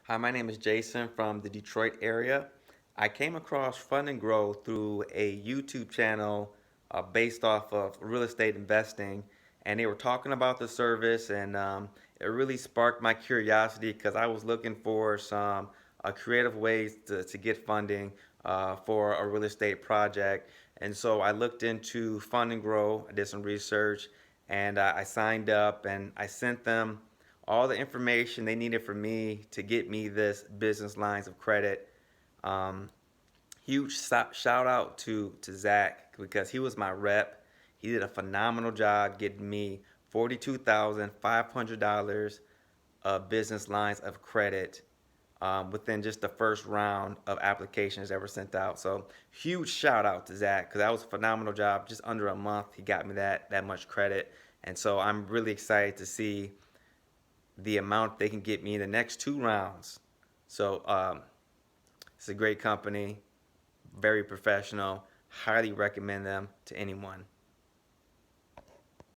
Hi, my name is Jason from the Detroit area. I came across Fund and Grow through a YouTube channel based off of real estate investing, and they were talking about the service, and it really sparked my curiosity because I was looking for some creative ways to get funding for a real estate project. And so I looked into Fund and Grow, I did some research, and I signed up and I sent them all the information they needed for me to get me this business lines of credit. Um, Huge shout out to Zach because he was my rep. He did a phenomenal job getting me $42,500 of business lines of credit within just the first round of applications that were sent out. So huge shout out to Zach because that was a phenomenal job. Just under a month, he got me that much credit, and so I'm really excited to see the amount they can get me in the next two rounds. So it's a great company, very professional. Highly recommend them to anyone.